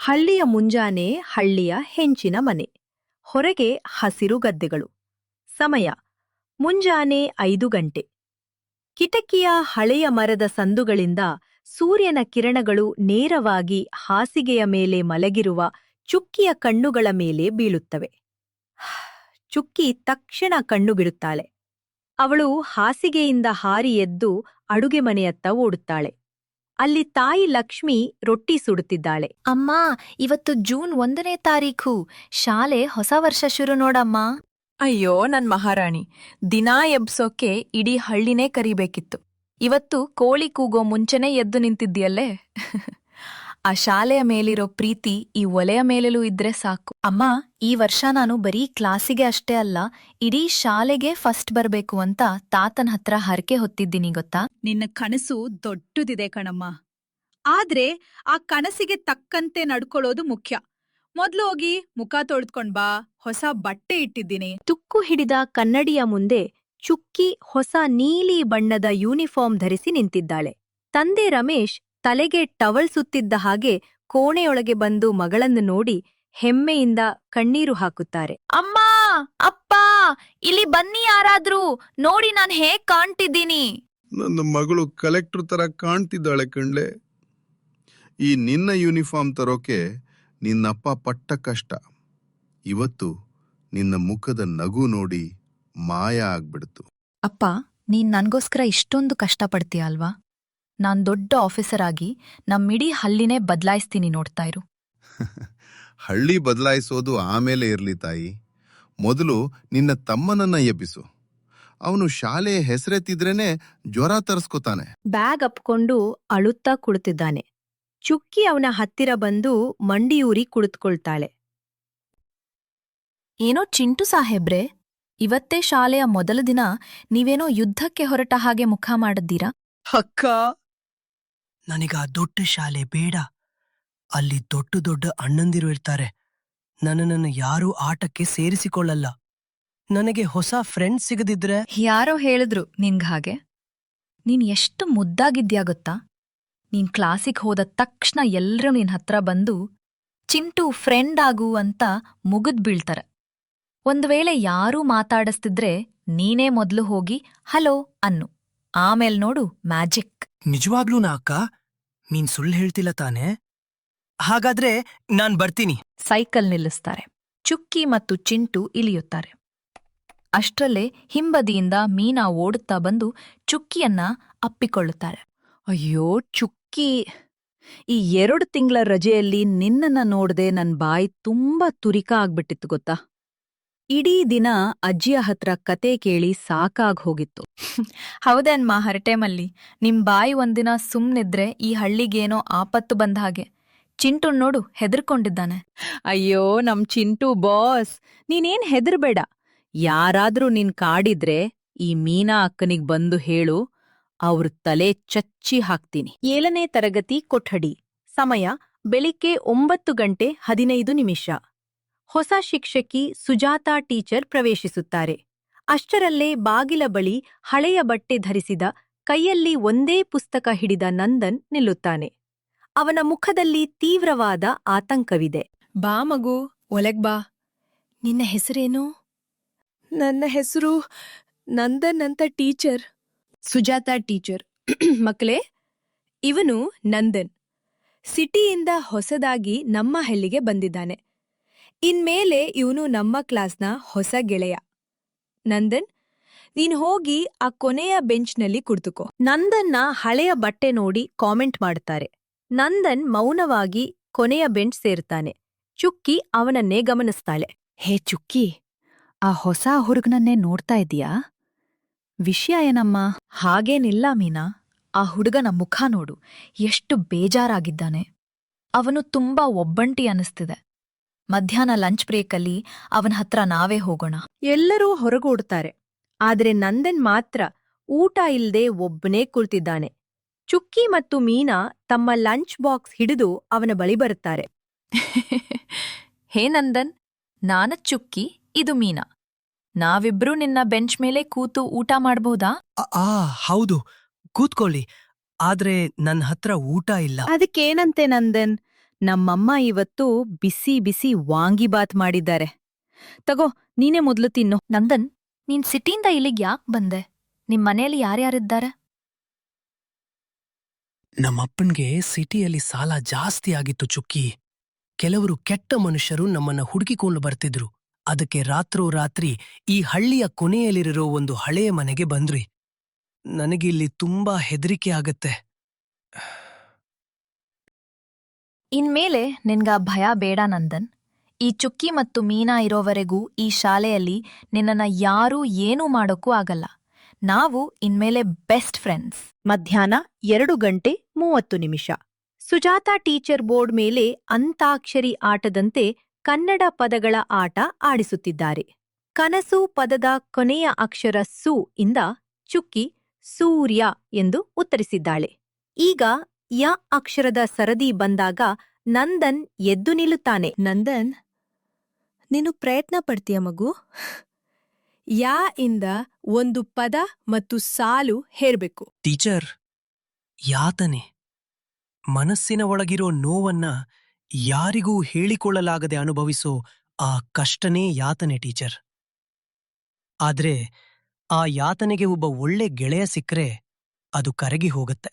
ಹಳ್ಳಿಯ ಮುಂಜಾನೆ ಹಳ್ಳಿಯ ಹೆಂಚಿನ ಮನೆ. ಹೊರಗೆ ಹಸಿರು ಗದ್ದೆಗಳು. ಸಮಯ ಮುಂಜಾನೆ 5 ಗಂಟೆ. ಕಿಟಕಿಯ ಹಳೆಯ ಮರದ ಸಂದುಗಳಿಂದ ಸೂರ್ಯನ ಕಿರಣಗಳು ನೇರವಾಗಿ ಹಾಸಿಗೆಯ ಮೇಲೆ ಮಲಗಿರುವ ಚುಕ್ಕಿಯ ಕಣ್ಣುಗಳ ಮೇಲೆ ಬೀಳುತ್ತವೆ. ಚುಕ್ಕಿ ತಕ್ಷಣ ಕಣ್ಣು ಬಿಡುತ್ತಾಳೆ. ಅವಳು ಹಾಸಿಗೆಯಿಂದ ಹಾರಿ ಎದ್ದು ಅಡುಗೆ ಮನೆಯತ್ತ ಓಡುತ್ತಾಳೆ. ಅಲ್ಲಿ ತಾಯಿ ಲಕ್ಷ್ಮಿ ರೊಟ್ಟಿ ಸುಡುತ್ತಿದ್ದಾಳೆ. ಅಮ್ಮ, ಇವತ್ತು ಜೂನ್ 1ನೇ ತಾರೀಖು. ಶಾಲೆ ಹೊಸ ವರ್ಷ ಶುರು ನೋಡಮ್ಮ. ಅಯ್ಯೋ ನನ್ ಮಹಾರಾಣಿ, ದಿನಾ ಎಬ್ಸೋಕೆ ಇಡೀ ಹಳ್ಳಿನೇ ಕರಿಬೇಕಿತ್ತು. ಇವತ್ತು ಕೋಳಿ ಕೂಗೋ ಮುಂಚೆನೇ ಎದ್ದು ನಿಂತಿದ್ಯಲ್ಲೇ. ಆ ಶಾಲೆಯ ಮೇಲಿರೋ ಪ್ರೀತಿ ಈ ಒಲೆಯ ಮೇಲೆಲೂ ಇದ್ರೆ ಸಾಕು. ಅಮ್ಮ, ಈ ವರ್ಷ ನಾನು ಬರೀ ಕ್ಲಾಸಿಗೆ ಅಷ್ಟೇ ಅಲ್ಲ, ಇಡೀ ಶಾಲೆಗೆ ಫಸ್ಟ್ ಬರ್ಬೇಕು ಅಂತ ತಾತನ್ ಹತ್ರ ಹರಕೆ ಹೊತ್ತಿದ್ದೀನಿ ಗೊತ್ತಾ? ನಿನ್ನ ಕನಸು ದೊಡ್ಡದಿದೆ ಕಣಮ್ಮ. ಆದ್ರೆ ಆ ಕನಸಿಗೆ ತಕ್ಕಂತೆ ನಡ್ಕೊಳ್ಳೋದು ಮುಖ್ಯ. ಮೊದ್ಲು ಹೋಗಿ ಮುಖ ತೊಳ್ದ್ಕೊಂಡ್ ಬಾ, ಹೊಸ ಬಟ್ಟೆ ಇಟ್ಟಿದ್ದೀನಿ. ತುಕ್ಕು ಹಿಡಿದ ಕನ್ನಡಿಯ ಮುಂದೆ ಚುಕ್ಕಿ ಹೊಸ ನೀಲಿ ಬಣ್ಣದ ಯೂನಿಫಾರ್ಮ್ ಧರಿಸಿ ನಿಂತಿದ್ದಾಳೆ. ತಂದೆ ರಮೇಶ್ ತಲೆಗೆ ಟವಲ್ ಸುತ್ತಿದ್ದ ಹಾಗೆ ಕೋಣೆಯೊಳಗೆ ಬಂದು ಮಗಳನ್ನು ನೋಡಿ ಹೆಮ್ಮೆಯಿಂದ ಕಣ್ಣೀರು ಹಾಕುತ್ತಾರೆ. ಅಮ್ಮ, ಅಪ್ಪ, ಇಲ್ಲಿ ಬನ್ನಿ ಯಾರಾದ್ರೂ, ನೋಡಿ ನಾನ್ ಹೇಗ್ ಕಾಣ್ತಿದ್ದೀನಿ. ನನ್ನ ಮಗಳು ಕಲೆಕ್ಟರ್ ತರ ಕಾಣ್ತಿದ್ದಾಳೆ ಕಣ್ಲೆ. ಈ ನಿನ್ನ ಯೂನಿಫಾರ್ಮ್ ತರೋಕೆ ನಿನ್ನಪ್ಪ ಪಟ್ಟ ಕಷ್ಟ. ಇವತ್ತು ನಿನ್ನ ಮುಖದ ನಗು ನೋಡಿ ಮಾಯ ಆಗ್ಬಿಡ್ತು. ಅಪ್ಪ, ನೀನ್ ನನ್ಗೋಸ್ಕರ ಇಷ್ಟೊಂದು ಕಷ್ಟಪಡ್ತೀಯ ಅಲ್ವಾ? ನಾನ್ ದೊಡ್ಡ ಆಫೀಸರ್ ಆಗಿ ನಮ್ಮಿಡೀ ಹಳ್ಳಿನೇ ಬದ್ಲಾಯಿಸ್ತೀನಿ, ನೋಡ್ತಾ ಇರು. ಹಳ್ಳಿ ಬದಲಾಯಿಸೋದು ಆಮೇಲೆ ಇರ್ಲಿ ತಾಯಿ. ಮೊದಲು ನಿನ್ನ ತಮ್ಮನನ್ನ ಎಬ್ಬಿಸು. ಅವನು ಶಾಲೆಯ ಹೆಸರೆತ್ತಿದ್ರೇನೆ ಜ್ವರ ತರಿಸ್ಕೊತಾನೆ. ಬ್ಯಾಗ್ ಅಪ್ಕೊಂಡು ಅಳುತ್ತಾ ಕುಳಿತಿದ್ದಾನೆ. ಚುಕ್ಕಿ ಅವನ ಹತ್ತಿರ ಬಂದು ಮಂಡಿಯೂರಿ ಕುಳಿತುಕೊಳ್ತಾಳೆ. ಏನೋ ಚಿಂಟು ಸಾಹೇಬ್ರೆ, ಇವತ್ತೇ ಶಾಲೆಯ ಮೊದಲ ದಿನ ನೀವೇನೋ ಯುದ್ಧಕ್ಕೆ ಹೊರಟ ಹಾಗೆ ಮುಖ ಮಾಡಿದ್ದೀರಾ? ಅಕ್ಕ, ನನಗ ಆ ದೊಡ್ಡ ಶಾಲೆ ಬೇಡ. ಅಲ್ಲಿ ದೊಡ್ಡ ದೊಡ್ಡ ಅಣ್ಣಂದಿರು ಇರ್ತಾರೆ. ನನ್ನನ್ನು ಯಾರೂ ಆಟಕ್ಕೆ ಸೇರಿಸಿಕೊಳ್ಳಲ್ಲ. ನನಗೆ ಹೊಸ ಫ್ರೆಂಡ್ ಸಿಗದಿದ್ರೆ. ಯಾರೋ ಹೇಳಿದ್ರು ನಿನ್ಗ್ ಹಾಗೆ. ನೀನ್ ಎಷ್ಟು ಮುದ್ದಾಗಿದ್ಯಾ ಗೊತ್ತಾ? ನೀನ್ ಕ್ಲಾಸಿಗ್ ಹೋದ ತಕ್ಷಣ ಎಲ್ರೂ ನಿನ್ ಹತ್ರ ಬಂದು ಚಿಂಟು ಫ್ರೆಂಡ್ ಆಗು ಅಂತ ಮುಗಿದ್ ಬೀಳ್ತಾರೆ. ಒಂದ್ವೇಳೆ ಯಾರೂ ಮಾತಾಡಿಸ್ತಿದ್ರೆ ನೀನೇ ಮೊದ್ಲು ಹೋಗಿ ಹಲೋ ಅನ್ನು. ಆಮೇಲ್ ನೋಡು ಮ್ಯಾಜಿಕ್. ನಿಜವಾಗ್ಲೂನಾ ಅಕ್ಕ? ನೀನ್ ಸುಳ್ಳು ಹೇಳ್ತಿಲ್ಲ ತಾನೆ? ಹಾಗಾದ್ರೆ ನಾನ್ ಬರ್ತೀನಿ. ಸೈಕಲ್ ನಿಲ್ಲಿಸ್ತಾರೆ. ಚುಕ್ಕಿ ಮತ್ತು ಚಿಂಟು ಇಳಿಯುತ್ತಾರೆ. ಅಷ್ಟ್ರಲ್ಲೇ ಹಿಂಬದಿಯಿಂದ ಮೀನಾ ಓಡುತ್ತಾ ಬಂದು ಚುಕ್ಕಿಯನ್ನ ಅಪ್ಪಿಕೊಳ್ಳುತ್ತಾರೆ. ಅಯ್ಯೋ ಚುಕ್ಕಿ, ಈ 2 ತಿಂಗಳ ರಜೆಯಲ್ಲಿ ನಿನ್ನನ್ನ ನೋಡ್ದೆ ನನ್ ಬಾಯಿ ತುಂಬಾ ತುರಿಕ ಆಗ್ಬಿಟ್ಟಿತ್ತು ಗೊತ್ತಾ? ಇಡೀ ದಿನ ಅಜ್ಜಿಯ ಹತ್ರ ಕತೆ ಕೇಳಿ ಸಾಕಾಗ್ ಹೋಗಿತ್ತು. ಹೌದೇನ್ಮಾ ಹರಟೆಮಲ್ಲಿ, ನಿಮ್ ಬಾಯಿ ಒಂದಿನ ಸುಮ್ನಿದ್ರೆ ಈ ಹಳ್ಳಿಗೇನೋ ಆಪತ್ತು ಬಂದ ಹಾಗೆ. ಚಿಂಟು ನೋಡು ಹೆದರ್ಕೊಂಡಿದ್ದಾನೆ. ಅಯ್ಯೋ ನಮ್ ಚಿಂಟು ಬಾಸ್, ನೀನೇನ್ ಹೆದರ್ಬೇಡ. ಯಾರಾದ್ರೂ ನಿನ್ ಕಾಡಿದ್ರೆ ಈ ಮೀನಾ ಅಕ್ಕನಿಗ್ ಬಂದು ಹೇಳು, ಅವ್ರ ತಲೆ ಚಚ್ಚಿ ಹಾಕ್ತೀನಿ. 7ನೇ ತರಗತಿ ಕೊಠಡಿ. ಸಮಯ ಬೆಳಿಗ್ಗೆ 9:15. ಹೊಸ ಶಿಕ್ಷಕಿ ಸುಜಾತಾ ಟೀಚರ್ ಪ್ರವೇಶಿಸುತ್ತಾರೆ. ಅಷ್ಟರಲ್ಲೇ ಬಾಗಿಲ ಬಳಿ ಹಳೆಯ ಬಟ್ಟೆ ಧರಿಸಿದ, ಕೈಯಲ್ಲಿ ಒಂದೇ ಪುಸ್ತಕ ಹಿಡಿದ ನಂದನ್ ನಿಲ್ಲುತ್ತಾನೆ. ಅವನ ಮುಖದಲ್ಲಿ ತೀವ್ರವಾದ ಆತಂಕವಿದೆ. ಬಾ ಮಗು, ಒಲೆಗ್ ಬಾ. ನಿನ್ನ ಹೆಸರೇನು? ನನ್ನ ಹೆಸರು ನಂದನ್ ಅಂತ ಟೀಚರ್. ಸುಜಾತಾ ಟೀಚರ್. ಮಕ್ಕಳೇ, ಇವನು ನಂದನ್. ಸಿಟಿಯಿಂದ ಹೊಸದಾಗಿ ನಮ್ಮ ಹಳ್ಳಿಗೆ ಬಂದಿದ್ದಾನೆ. ಇನ್ಮೇಲೆ ಇವನು ನಮ್ಮ ಕ್ಲಾಸ್ನ ಹೊಸ ಗೆಳೆಯ. ನಂದನ್, ನೀನ್ ಹೋಗಿ ಆ ಕೊನೆಯ ಬೆಂಚ್ನಲ್ಲಿ ಕುಳಿತುಕೋ. ನಂದನ್ನ ಹಳೆಯ ಬಟ್ಟೆ ನೋಡಿ ಕಾಮೆಂಟ್ ಮಾಡ್ತಾರೆ. ನಂದನ್ ಮೌನವಾಗಿ ಕೊನೆಯ ಬೆಂಚ್ ಸೇರ್ತಾನೆ. ಚುಕ್ಕಿ ಅವನನ್ನೇ ಗಮನಿಸ್ತಾಳೆ. ಹೇ ಚುಕ್ಕಿ, ಆ ಹೊಸ ಹುಡುಗನನ್ನೇ ನೋಡ್ತಾ ಇದೀಯಾ? ವಿಷಯ ಏನಮ್ಮ? ಹಾಗೇನಿಲ್ಲ ಮೀನಾ, ಆ ಹುಡುಗನ ಮುಖ ನೋಡು, ಎಷ್ಟು ಬೇಜಾರಾಗಿದ್ದಾನೆ. ಅವನು ತುಂಬಾ ಒಬ್ಬಂಟಿ ಅನಿಸ್ತಿದೆ. ಮಧ್ಯಾಹ್ನ ಲಂಚ್ ಬ್ರೇಕಲ್ಲಿ ಅವನ ಹತ್ರ ನಾವೇ ಹೋಗೋಣ. ಎಲ್ಲರೂ ಹೊರಗೋಡ್ತಾರೆ. ಆದ್ರೆ ನಂದನ್ ಮಾತ್ರ ಊಟ ಇಲ್ದೆ ಒಬ್ಬನೇ ಕುಳಿತಿದ್ದಾನೆ. ಚುಕ್ಕಿ ಮತ್ತು ಮೀನಾ ತಮ್ಮ ಲಂಚ್ ಬಾಕ್ಸ್ ಹಿಡಿದು ಅವನ ಬಳಿ ಬರುತ್ತಾರೆ. ಹೇ ನಂದನ್, ನಾನ ಚುಕ್ಕಿ, ಇದು ಮೀನಾ. ನಾವಿಬ್ರೂ ನಿನ್ನ ಬೆಂಚ್ ಮೇಲೆ ಕೂತು ಊಟ ಮಾಡ್ಬೋದಾ? ಹೌದು, ಕೂತ್ಕೊಳ್ಳಿ. ಆದ್ರೆ ನನ್ನ ಹತ್ರ ಊಟ ಇಲ್ಲ. ಅದಕ್ಕೇನಂತೆ ನಂದನ್, ನಮ್ಮಮ್ಮ ಇವತ್ತು ಬಿಸಿ ಬಿಸಿ ವಾಂಗಿಬಾತ್ ಮಾಡಿದ್ದಾರೆ. ತಗೋ, ನೀನೇ ಮೊದ್ಲು ತಿನ್ನು. ನಂದನ್, ನೀನ್ ಸಿಟಿಯಿಂದ ಇಲ್ಲಿಗ್ ಯಾಕ್ ಬಂದೆ? ನಿಮ್ ಮನೆಯಲ್ಲಿ ಯಾರ್ಯಾರಿದ್ದಾರೆ? ನಮ್ಮಪ್ಪನ್ಗೆ ಸಿಟಿಯಲ್ಲಿ ಸಾಲ ಜಾಸ್ತಿ ಆಗಿತ್ತು ಚುಕ್ಕಿ. ಕೆಲವರು ಕೆಟ್ಟ ಮನುಷ್ಯರು ನಮ್ಮನ್ನ ಹುಡುಕಿಕೊಂಡು ಬರ್ತಿದ್ರು. ಅದಕ್ಕೆ ರಾತ್ರೋರಾತ್ರಿ ಈ ಹಳ್ಳಿಯ ಕೊನೆಯಲ್ಲಿರೋ ಒಂದು ಹಳೆಯ ಮನೆಗೆ ಬಂದ್ರಿ. ನನಗಿಲ್ಲಿ ತುಂಬಾ ಹೆದರಿಕೆ ಆಗತ್ತೆ. ಇನ್ಮೇಲೆ ನಿನ್ಗ ಭಯ ಬೇಡ ನಂದನ್. ಈ ಚುಕ್ಕಿ ಮತ್ತು ಮೀನಾ ಇರೋವರೆಗೂ ಈ ಶಾಲೆಯಲ್ಲಿ ನಿನ್ನನ್ನ ಯಾರೂ ಏನೂ ಮಾಡೋಕ್ಕೂ ಆಗಲ್ಲ. ನಾವು ಇನ್ಮೇಲೆ ಬೆಸ್ಟ್ ಫ್ರೆಂಡ್ಸ್. ಮಧ್ಯಾಹ್ನ 2:30 ಸುಜಾತಾ ಟೀಚರ್ ಬೋರ್ಡ್ ಮೇಲೆ ಅಂತಾಕ್ಷರಿ ಆಟದಂತೆ ಕನ್ನಡ ಪದಗಳ ಆಟ ಆಡಿಸುತ್ತಿದ್ದಾರೆ. ಕನಸು ಪದದ ಕೊನೆಯ ಅಕ್ಷರ ಸು ಇಂದ ಚುಕ್ಕಿ ಸೂರ್ಯ ಎಂದು ಉತ್ತರಿಸಿದ್ದಾಳೆ. ಈಗ ಯ ಅಕ್ಷರದ ಸರದಿ ಬಂದಾಗ ನಂದನ್ ಎದ್ದು ನಿಲ್ಲುತ್ತಾನೆ. ನಂದನ್, ನೀನು ಪ್ರಯತ್ನ ಪಡ್ತೀಯ ಮಗು? ಯಾ ಇಂದ ಒಂದು ಪದ ಮತ್ತು ಸಾಲು ಹೇರ್ಬೇಕು. ಟೀಚರ್, ಯಾತನೆ, ಮನಸ್ಸಿನ ಒಳಗಿರೋ ನೋವನ್ನ ಯಾರಿಗೂ ಹೇಳಿಕೊಳ್ಳಲಾಗದೆ ಅನುಭವಿಸೋ ಆ ಕಷ್ಟನೇ ಯಾತನೆ ಟೀಚರ್. ಆದ್ರೆ ಆ ಯಾತನೆಗೆ ಒಬ್ಬ ಒಳ್ಳೆ ಗೆಳೆಯ ಸಿಕ್ಕ್ರೆ ಅದು ಕರಗಿ ಹೋಗತ್ತೆ.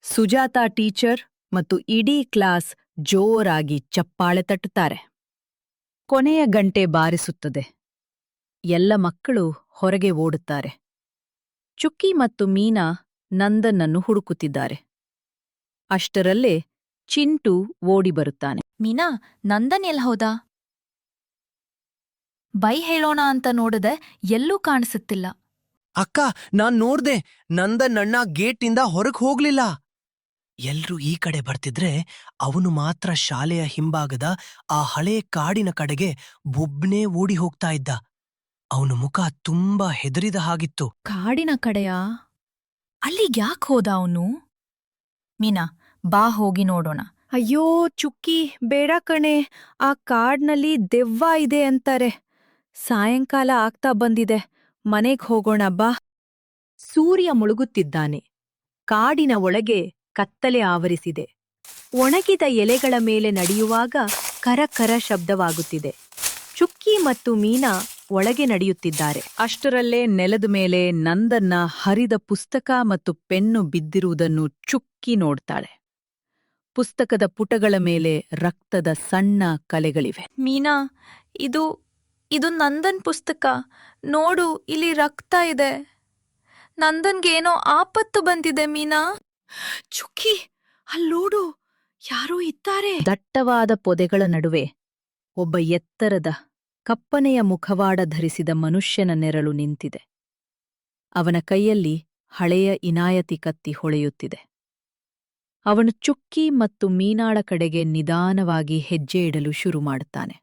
ಸುಜಾತಾ ಟೀಚರ್ ಮತ್ತು ಇಡೀ ಕ್ಲಾಸ್ ಜೋರಾಗಿ ಚಪ್ಪಾಳೆ ತಟ್ಟುತ್ತಾರೆ. ಕೊನೆಯ ಗಂಟೆ ಬಾರಿಸುತ್ತದೆ. ಎಲ್ಲ ಮಕ್ಕಳು ಹೊರಗೆ ಓಡುತ್ತಾರೆ. ಚುಕ್ಕಿ ಮತ್ತು ಮೀನಾ ನಂದನ್ನನ್ನು ಹುಡುಕುತ್ತಿದ್ದಾರೆ. ಅಷ್ಟರಲ್ಲೇ ಚಿಂಟು ಓಡಿ ಬರುತ್ತಾನೆ. ಮೀನಾ, ನಂದನ್ ಎಲ್ ಹೋದ? ಬೈ ಹೇಳೋಣ ಅಂತ ನೋಡಿದೆ, ಎಲ್ಲೂ ಕಾಣಿಸುತ್ತಿಲ್ಲ. ಅಕ್ಕ, ನಾನ್ ನೋಡ್ದೆ, ನಂದನಣ್ಣ ಗೇಟಿಂದ ಹೊರಗ್ ಹೋಗ್ಲಿಲ್ಲ. ಎಲ್ರೂ ಈ ಕಡೆ ಬರ್ತಿದ್ರೆ ಅವನು ಮಾತ್ರ ಶಾಲೆಯ ಹಿಂಭಾಗದ ಆ ಹಳೇ ಕಾಡಿನ ಕಡೆಗೆ ಬೊಬ್ನೇ ಓಡಿ ಹೋಗ್ತಾ ಇದ್ದ. ಅವನ ಮುಖ ತುಂಬಾ ಹೆದರಿದ ಹಾಗಿತ್ತು. ಕಾಡಿನ ಕಡೆಯಾ? ಅಲ್ಲಿಗ್ಯಾಕ್ ಹೋದ ಅವನು? ಮೀನಾ, ಬಾ ಹೋಗಿ ನೋಡೋಣ. ಅಯ್ಯೋ ಚುಕ್ಕಿ, ಬೇಡ ಕಣೆ. ಆ ಕಾಡ್ನಲ್ಲಿ ದೆವ್ವ ಇದೆ ಅಂತಾರೆ. ಸಾಯಂಕಾಲ ಆಗ್ತಾ ಬಂದಿದೆ. ಮನೆಗ್ ಹೋಗೋಣ ಬಾ. ಸೂರ್ಯ ಮುಳುಗುತ್ತಿದ್ದಾನೆ. ಕಾಡಿನ ಒಳಗೆ ಕತ್ತಲೆ ಆವರಿಸಿದೆ. ಒಣಗಿದ ಎಲೆಗಳ ಮೇಲೆ ನಡೆಯುವಾಗ ಕರಕರ ಶಬ್ದವಾಗುತ್ತಿದೆ. ಚುಕ್ಕಿ ಮತ್ತು ಮೀನಾ ಒಳಗೆ ನಡೆಯುತ್ತಿದ್ದಾರೆ. ಅಷ್ಟರಲ್ಲೇ ನೆಲದ ಮೇಲೆ ನಂದನ್ನ ಹರಿದ ಪುಸ್ತಕ ಮತ್ತು ಪೆನ್ನು ಬಿದ್ದಿರುವುದನ್ನು ಚುಕ್ಕಿ ನೋಡ್ತಾಳೆ. ಪುಸ್ತಕದ ಪುಟಗಳ ಮೇಲೆ ರಕ್ತದ ಸಣ್ಣ ಕಲೆಗಳಿವೆ. ಮೀನಾ, ಇದು ನಂದನ್ ಪುಸ್ತಕ. ನೋಡು, ಇಲ್ಲಿ ರಕ್ತ ಇದೆ. ನಂದನ್ಗೇನೋ ಆಪತ್ತು ಬಂದಿದೆ ಮೀನಾ. ಚುಕ್ಕಿ, ಅಲ್ಲೋಡು, ಯಾರೋ ಇದ್ದಾರೆ. ದಟ್ಟವಾದ ಪೊದೆಗಳ ನಡುವೆ ಒಬ್ಬ ಎತ್ತರದ ಕಪ್ಪನೆಯ ಮುಖವಾಡ ಧರಿಸಿದ ಮನುಷ್ಯನ ನೆರಳು ನಿಂತಿದೆ. ಅವನ ಕೈಯಲ್ಲಿ ಹಳೆಯ ಇನಾಯತಿ ಕತ್ತಿ ಹೊಳೆಯುತ್ತಿದೆ. ಅವನು ಚುಕ್ಕಿ ಮತ್ತು ಮೀನಾಳ ಕಡೆಗೆ ನಿಧಾನವಾಗಿ ಹೆಜ್ಜೆ ಇಡಲು ಶುರು ಮಾಡುತ್ತಾನೆ.